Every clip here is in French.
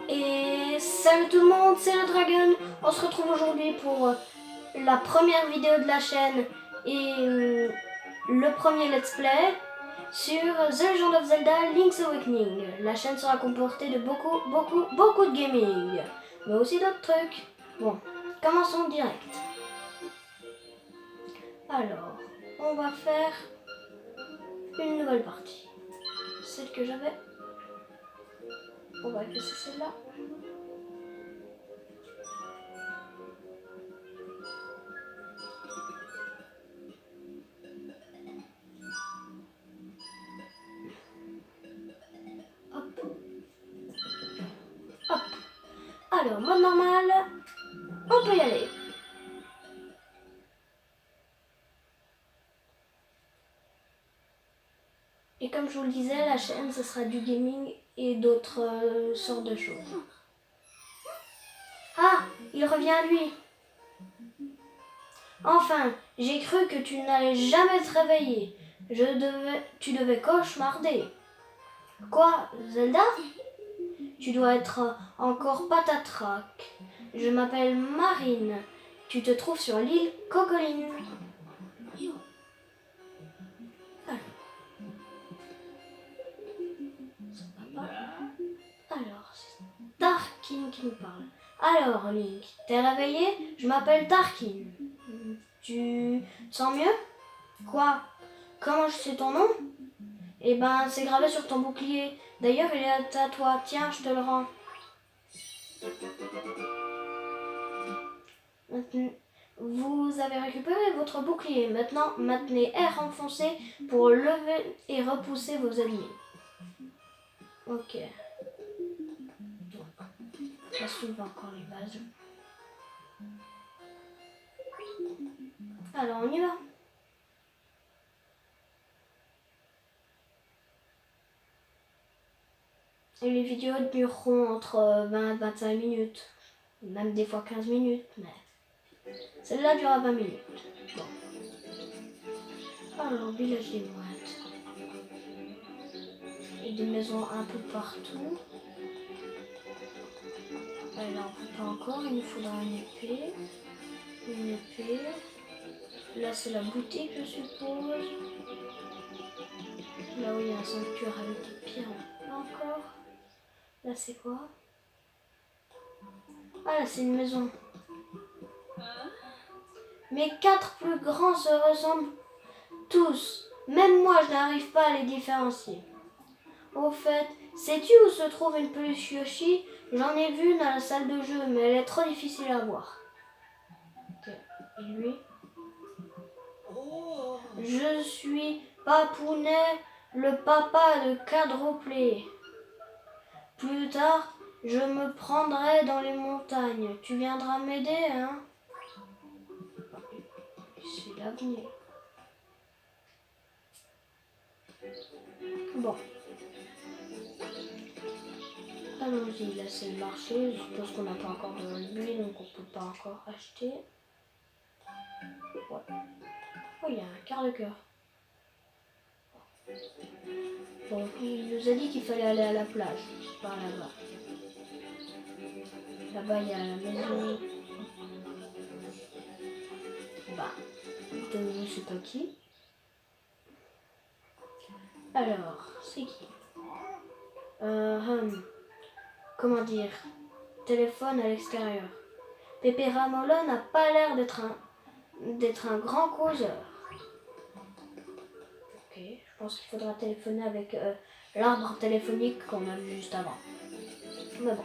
Et salut tout le monde, c'est le Dragon. On se retrouve aujourd'hui pour la première vidéo de la chaîne et le premier let's play sur The Legend of Zelda Link's Awakening. La chaîne sera comportée de beaucoup de gaming, mais aussi d'autres trucs. Bon, commençons direct. Alors, on va faire une nouvelle partie. Celle que j'avais. On va effacer celle-là. Hop. Alors, mode normal, on peut y aller. Et comme je vous le disais, la chaîne, ce sera du gaming et d'autres sortes de choses. Ah, il revient à lui. Enfin, j'ai cru que tu n'allais jamais te réveiller. Tu devais cauchemarder. Quoi, Zelda? Tu dois être encore patatrac. Je m'appelle Marine. Tu te trouves sur l'île Cocoline. Alors, c'est Tarkin qui nous parle. Alors, Link, t'es réveillé? Je m'appelle Tarkin. Tu te sens mieux? Quoi? Comment je sais ton nom? Eh ben, c'est gravé sur ton bouclier. D'ailleurs, il est à toi. Tiens, je te le rends. Maintenant, vous avez récupéré votre bouclier. Maintenant, maintenez R enfoncé pour lever et repousser vos ennemis. Ok. Ça soulève encore les bases. Alors, on y va. Et les vidéos dureront entre 20 et 25 minutes. Même des fois 15 minutes, mais celle-là durera 20 minutes. Bon. Alors, village des mouettes. Et des maisons un peu partout. Alors, pas encore, il nous faudra une épée. Une épée. Là, c'est la boutique, je suppose. Là où il y a un sanctuaire avec des pierres, pas encore. Là, c'est quoi? Ah, là, c'est une maison. Mes 4 plus grands se ressemblent tous. Même moi, je n'arrive pas à les différencier. Au fait, sais-tu où se trouve une peluche Yoshi? J'en ai vu une à la salle de jeu, mais elle est trop difficile à voir. Ok. Et lui? Je suis Papounet, le papa de Quadruplé. Plus tard, je me prendrai dans les montagnes. Tu viendras m'aider, hein? C'est l'avenir. Bon. Allons-y, là c'est le marché. Je suppose qu'on n'a pas encore de rugby, donc on ne peut pas encore acheter. Ouais. Oh, il y a un quart de cœur. Bon, il nous a dit qu'il fallait aller à la plage, par là-bas. Là-bas, il y a la maison. Bah, de je sais pas qui. Alors, c'est qui? Comment dire? Téléphone à l'extérieur. Pépé Ramolo n'a pas l'air d'être un grand causeur. Ok, je pense qu'il faudra téléphoner avec l'arbre téléphonique qu'on a vu juste avant. Mais bon,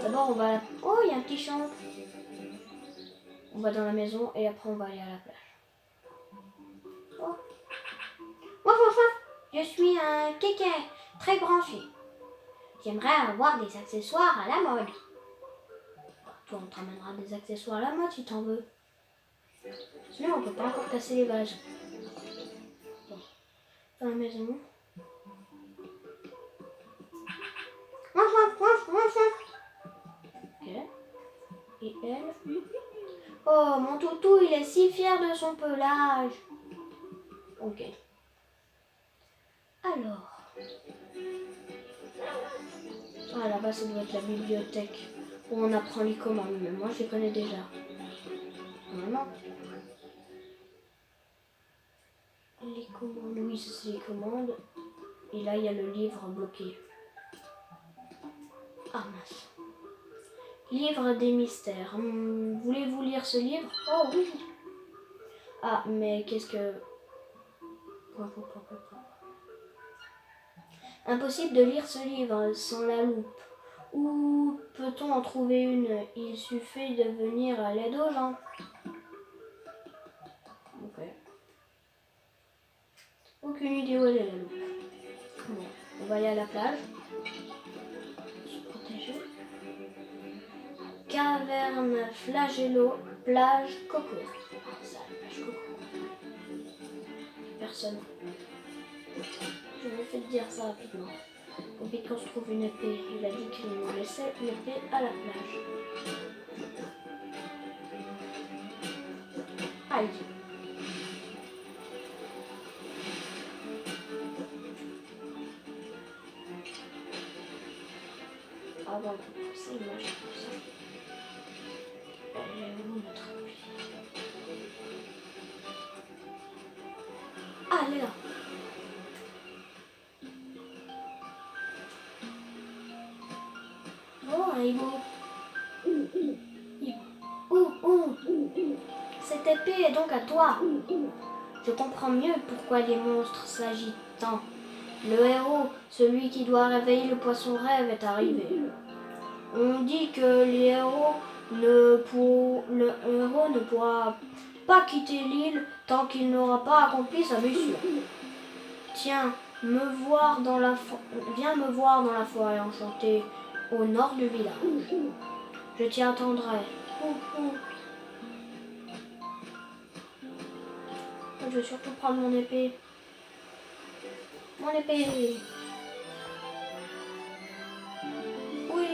d'abord on va... Oh, il y a un petit champ. On va dans la maison et après on va aller à la plage. Oh. Je suis un kéké, très branché. J'aimerais avoir des accessoires à la mode. Toi, on te ramènera des accessoires à la mode si t'en veux. Sinon, on peut pas encore casser les vases. Bon. Dans la maison. Ok. Et elle? Oh, mon toutou, il est si fier de son pelage. Ok. Alors. Ah, là-bas, ça doit être la bibliothèque où on apprend les commandes, mais moi, je les connais déjà. Normalement. Les commandes, oui, ça c'est les commandes. Et là, il y a le livre bloqué. Ah, mince. Livre des mystères. Voulez-vous lire ce livre? Oh, oui. Ah, mais qu'est-ce que... Impossible de lire ce livre sans la loupe. Où peut-on en trouver une? Il suffit de venir à l'aide aux gens. Ok. Aucune idée où elle est la loupe. Bon, on va aller à la plage. Se protéger. Caverne Flagello, plage Coco. Ah, ça, la plage Coco. Personne. Je vais fait dire ça rapidement. Au pire qu'on se trouve une épée. Il a dit qu'il nous laissait l'épée à la plage. Aïe. Ah bon, c'est moche comme ça. Elle est où notre appui? Ah, elle est là. Oh, un hibou. Cette épée est donc à toi. Je comprends mieux pourquoi les monstres s'agitent tant. Le héros, celui qui doit réveiller le poisson rêve, est arrivé. On dit que le héros ne pourra pas quitter l'île tant qu'il n'aura pas accompli sa mission. Tiens, viens me voir dans la forêt enchantée, au nord du village. Je t'y attendrai. Je vais surtout prendre mon épée. Mon épée. Oui.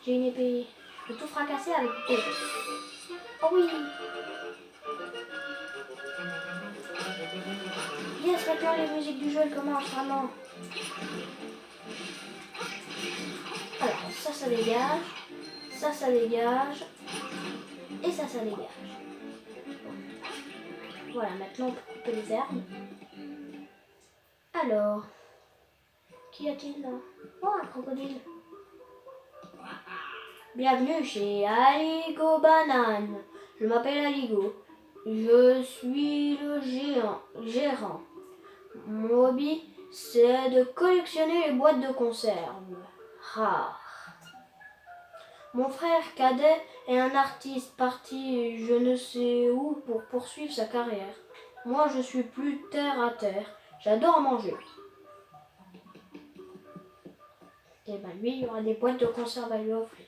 J'ai une épée. Je peux tout fracasser avec l'épée. Oh oui. Yes, maintenant les musiques du jeu commencent vraiment. Alors, ça dégage. Ça dégage. Et ça dégage. Voilà, maintenant on peut couper les herbes. Alors, qu'y a-t-il là? Oh, un crocodile. Bienvenue chez Aligo Banane. Je m'appelle Aligo. Je suis le gérant. Mon hobby, c'est de collectionner les boîtes de conserve rares. Mon frère cadet est un artiste parti je ne sais où pour poursuivre sa carrière. Moi, je suis plus terre à terre. J'adore manger. Et ben lui, il y aura des boîtes de conserve à lui offrir.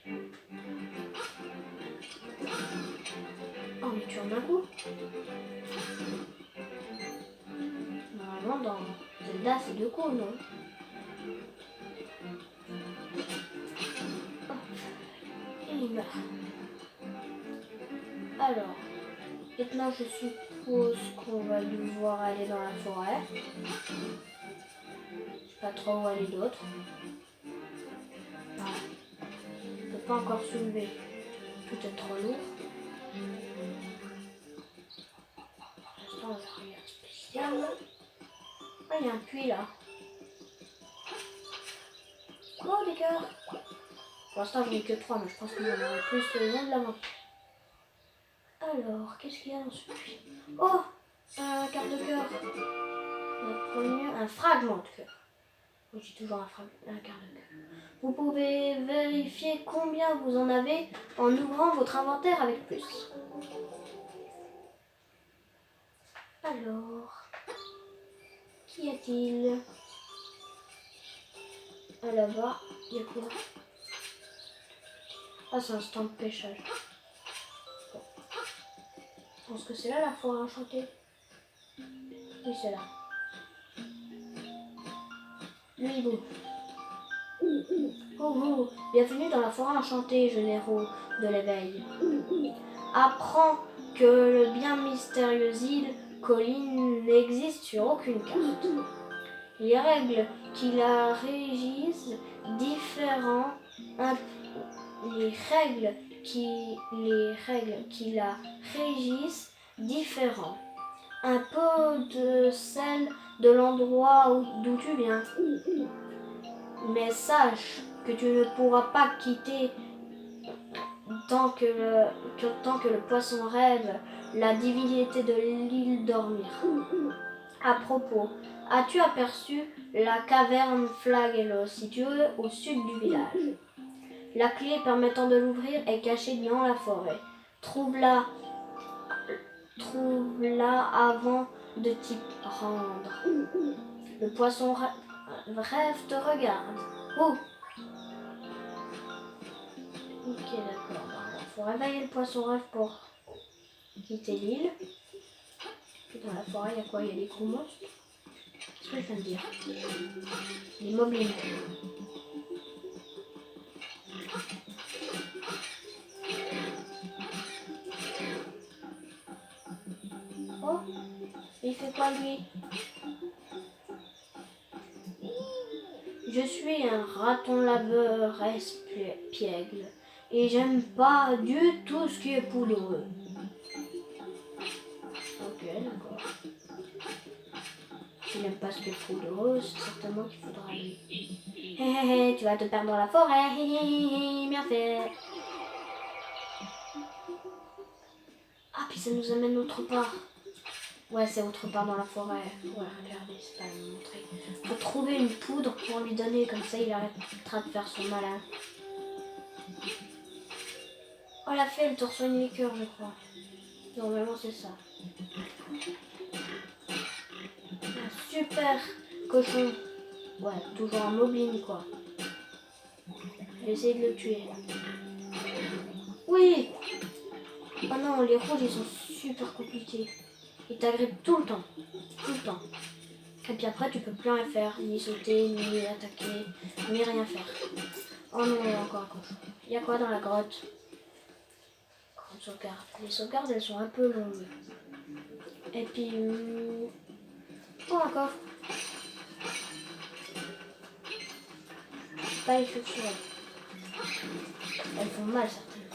Oh, mais tu en as un coup. Normalement, dans Zelda, c'est 2 coups, non? Et il meurt. Alors, maintenant, je suppose qu'on va devoir aller dans la forêt. Je sais pas trop où aller d'autre. Ah, je peux pas encore soulever. Tout est trop lourd. Pour l'instant, j'ai rien de spécial. Ah, il y a un puits là. Oh, des cœurs. Pour l'instant, j'en ai que 3, mais je pense qu'il y en aura plus le long de la main. Alors, qu'est-ce qu'il y a dans ce puits? Oh, un quart de cœur. Un fragment de cœur. Oui, j'ai toujours un quart de cœur. Vous pouvez vérifier combien vous en avez en ouvrant votre inventaire avec plus. Alors, qu'y a-t-il? Ah, là-bas, il y a quoi? Ah, c'est un stand de pêchage. Bon. Je pense que c'est là la forêt enchantée. Oui, c'est là. Le hibou. Oh, bienvenue dans la forêt enchantée, jeune héros de l'éveil. Apprends que le bien mystérieuse île Colline n'existe sur aucune carte. Les règles qui la régissent différents. Les règles qui la régissent différents. Un peu de celle de l'endroit d'où tu viens. Mais sache que tu ne pourras pas quitter tant que le poisson rêve la divinité de l'île dormir. À propos, as-tu aperçu la caverne Flagelos située au sud du village? La clé permettant de l'ouvrir est cachée dans la forêt. Trouve-la avant de t'y rendre. Le poisson rêve te regarde. Oh. Ok, d'accord. Il faut réveiller le poisson rêve pour quitter l'île. Dans la forêt, il y a quoi? Il y a des gros monstres. Qu'est-ce que je viens de dire? Des moblins. Oh, il fait quoi lui? Je suis un raton laveur espiègle et j'aime pas du tout ce qui est poudreux. Ok, d'accord. Tu n'aimes pas ce qui est poudreux, c'est certainement qu'il faudra aller. Hé hé hé, tu vas te perdre dans la forêt. Hé hé hé, bien fait. Ah, puis ça nous amène autre part. Ouais, c'est autre part dans la forêt. Ouais, regardez, c'est pas à nous montrer. Faut trouver une poudre pour lui donner, comme ça il arrêtera de faire son malin. Oh, la fée, elle te reçoit une liqueur, je crois. Normalement, c'est ça. Un super cochon. Ouais, toujours un moblin, quoi. Je vais essayer de le tuer. Oui! Oh non, les rouges, ils sont super compliqués. Ils t'agrippent tout le temps. Tout le temps. Et puis après, tu peux plus rien faire. Ni sauter, ni attaquer, ni rien faire. Oh non, il y a encore un cochon. Il y a quoi dans la grotte? Grande sauvegarde. Les sauvegardes, elles sont un peu longues. Et puis... Oh, un coffre. Pas les chauves-souris. Elles font mal, certaines.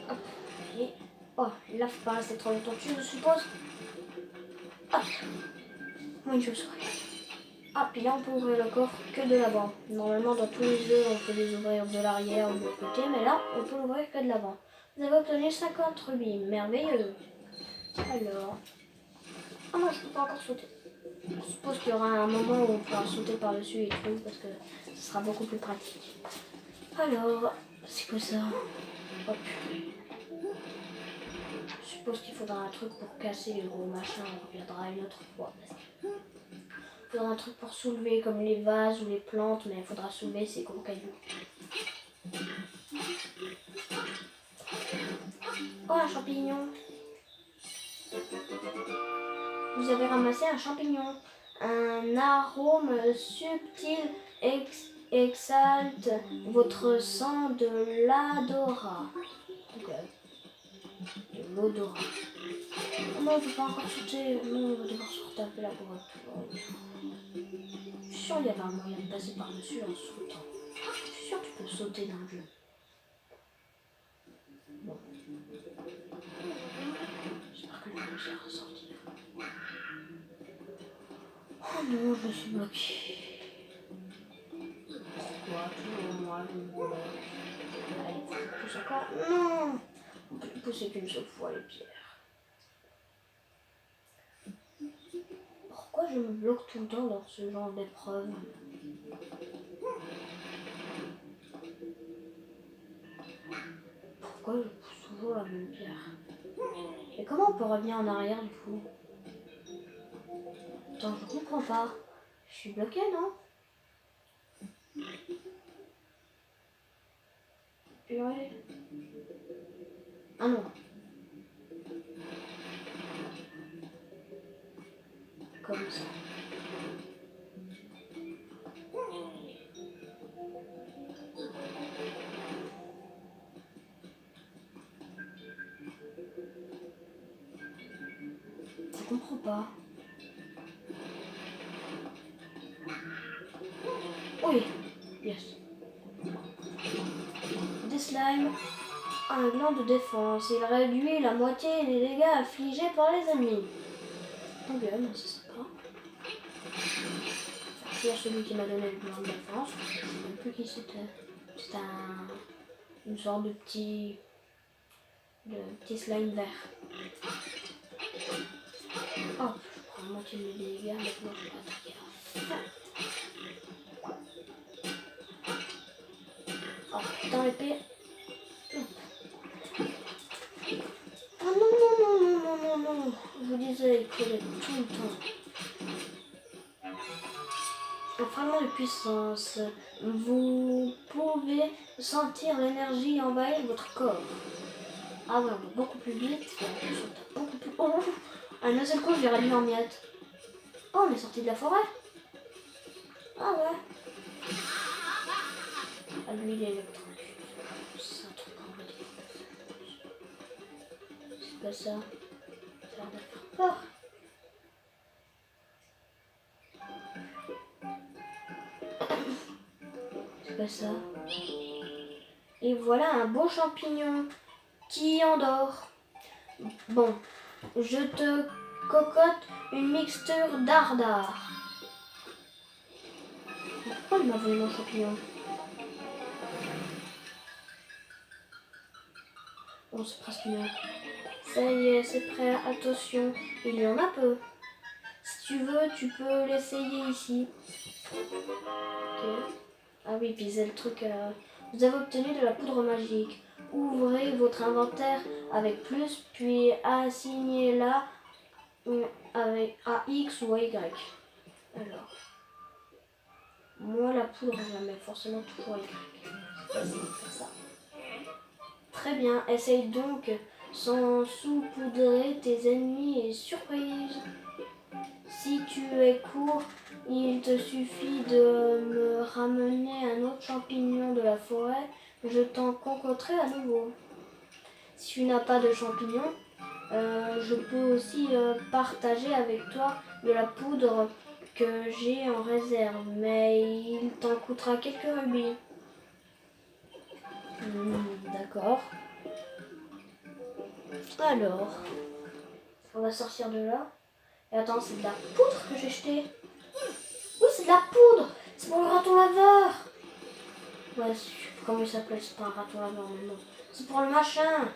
Hop. Et... Oh, là, faut pas rester trop longtemps dessus, je suppose. Hop. Moi, une chauve-souris. Ah, puis là, on peut ouvrir le coffre que de l'avant. Normalement, dans tous les jeux, on peut les ouvrir de l'arrière ou de l'autre côté, mais là, on peut l'ouvrir que de l'avant. Vous avez obtenu 50 rubis. Merveilleux. Alors... Ah non, je peux pas encore sauter. Je suppose qu'il y aura un moment où on pourra sauter par-dessus et tout, parce que ce sera beaucoup plus pratique. Alors, c'est quoi ça? Hop. Je suppose qu'il faudra un truc pour casser les gros machins, on reviendra une autre fois. Il faudra un truc pour soulever comme les vases ou les plantes, mais il faudra soulever ces gros cailloux. Oh, un champignon! Vous avez ramassé un champignon. Un arôme subtil exalte votre sang de l'odorat. De l'odorat. Oh non, on peut pas encore sauter. Non, on va devoir se retaper la grotte. Je suis sûre qu'il y avait un moyen de passer par-dessus en sautant. Je suis sûre que tu peux sauter dans le jeu. Bon. J'espère que je vais réussir à ressortir. Oh non, je me suis bloquée. Pourquoi toujours moi je me bloque? Allez, faut que je pousse encore. Non! On peut les pousser qu'une seule fois les pierres. Pourquoi je me bloque tout le temps dans ce genre d'épreuve? Pourquoi je pousse toujours la même pierre? Et comment on peut revenir en arrière du coup? Attends, je comprends pas. Je suis bloquée, non? Purée. Ah non. Comme ça. Je comprends pas. Oui, yes. Des slimes. Un gland de défense. Il réduit la moitié des dégâts affligés par les ennemis. Ok, ben c'est sympa. C'est celui qui m'a donné le gland de défense. Je ne sais même plus qui c'était. C'est une sorte de petit slime vert. Oh, je prends la moitié de mes dégâts, maintenant je vais attaquer. Oh putain, l'épée. Oh non, non, non, non, non, non, non. Je vous disais, il collait tout le temps. Un fragment de puissance. Vous pouvez sentir l'énergie envahir votre corps. Ah ouais, on va beaucoup plus vite. Beaucoup plus... Oh, un seul coup, je l'ai réduit en miettes. Oh, on est sorti de la forêt. Ah ouais. Ah, lui, il est électrique. C'est un truc en fait. C'est pas ça. Ça a l'air de faire peur. C'est pas ça. Et voilà un beau champignon qui endort. Bon, je te cocotte une mixture dardard. Pourquoi il m'a volé mon champignon? Bon, c'est presque mieux. Ça y est, c'est prêt. Attention, il y en a peu. Si tu veux, tu peux l'essayer ici. Ok. Ah oui, puis c'est le truc... Vous avez obtenu de la poudre magique. Ouvrez votre inventaire avec plus, puis assignez-la avec à X ou à Y. Alors, moi la poudre, je la mets forcément toujours à Y. C'est ça. Très bien, essaye donc sans saupoudrer tes ennemis et surprise. Si tu es court, il te suffit de me ramener un autre champignon de la forêt, je t'en concocterai à nouveau. Si tu n'as pas de champignons, je peux aussi partager avec toi de la poudre que j'ai en réserve, mais il t'en coûtera quelques rubis. D'accord. Alors, on va sortir de là. Et attends, c'est de la poudre que j'ai jetée. Oui, c'est de la poudre. C'est pour le raton laveur. Ouais, comment il s'appelle? C'est pas un raton laveur, mais non. C'est pour le machin.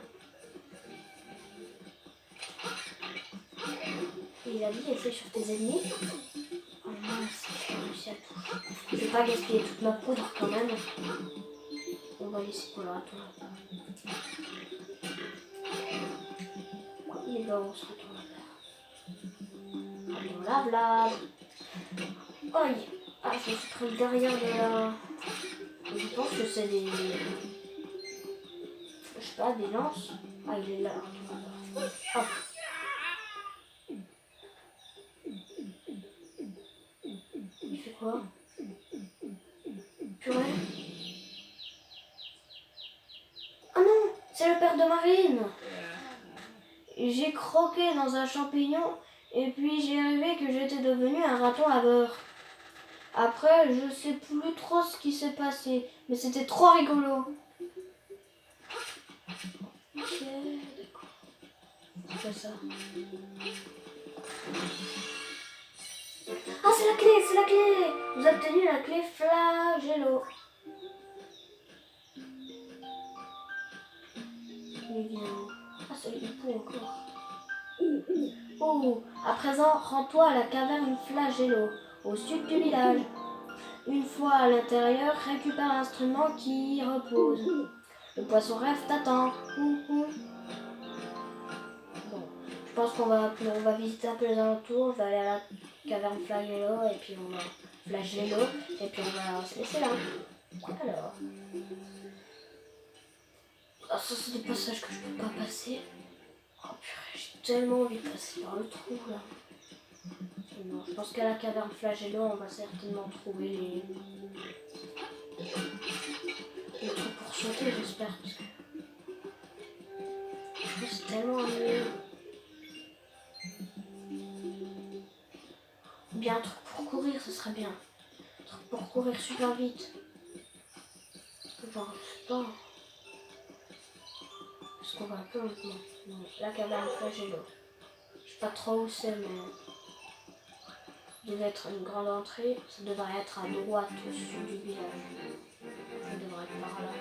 Et il a dit, essaye sur tes ennemis. Oh mince, j'ai réussi à toucher. Je vais pas gaspiller toute ma poudre quand même. On va laisser pour le raton laveur. Il est bon, ce raton laveur. Raton lave. Aïe. Ah, je me suis pris derrière de la... Je pense que c'est des... Je sais pas, des lances. Ah, il est là. Hop. Il fait quoi? Purée. Ah non, c'est le père de Marine. J'ai croqué dans un champignon et puis j'ai rêvé que j'étais devenu un raton laveur. Après, je sais plus trop ce qui s'est passé, mais c'était trop rigolo. Ok, d'accord. C'est pas ça. Ah, c'est la clé, c'est la clé. Vous avez obtenu la clé Flagello. Mais bien. Ah, c'est le pot encore. Oh, à présent, rends-toi à la caverne Flagello, au sud du village. Une fois à l'intérieur, récupère l'instrument qui y repose. Le poisson rêve t'attend. Bon, je pense qu'on va visiter un peu les alentours. On va aller à la caverne Flagello et puis on va se laisser là. Alors, ah, ça c'est des passages que je peux pas passer. Oh purée, j'ai tellement envie de passer par le trou là. Non, je pense qu'à la caverne Flagello, on va certainement trouver les trucs pour sauter, j'espère. Parce que je pense que c'est tellement ennuyeux. Bien un truc pour courir, ce serait bien. Un pour courir super vite. Genre, je sais pas. Est-ce qu'on va un peu maintenant? Non, la caverne flagello. Je sais pas trop où c'est, mais il devait être une grande entrée. Ça devrait être à droite au sud du village. Ça devrait être par là.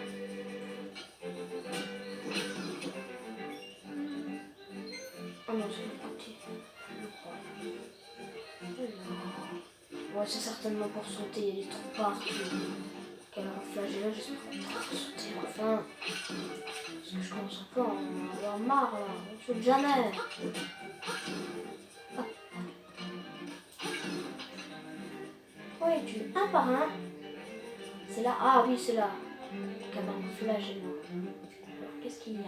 Oh non, c'est le côté. Ouais, c'est certainement pour sauter. Il y a des trous partout. Caverne flagello, j'espère qu'on pourra sauter enfin. Parce que je commence un peu à en avoir marre là. On saute jamais. Ah. Oui, tu un par un. C'est là. Ah oui, c'est là. Caverne flagello. Alors, qu'est-ce qu'il y a?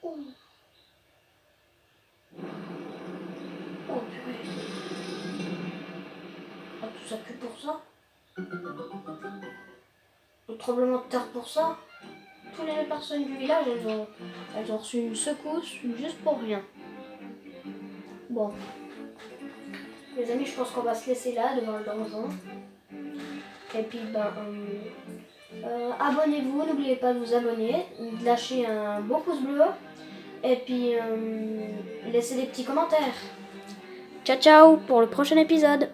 Oh. Oh purée. Ah, tout ça que pour ça? Le tremblement de terre pour ça? Toutes les personnes du village, elles ont reçu une secousse juste pour rien. Bon. Les amis, je pense qu'on va se laisser là devant le donjon. Et puis, abonnez-vous, n'oubliez pas de vous abonner, de lâcher un beau pouce bleu. Et puis, laissez des petits commentaires. Ciao ciao pour le prochain épisode.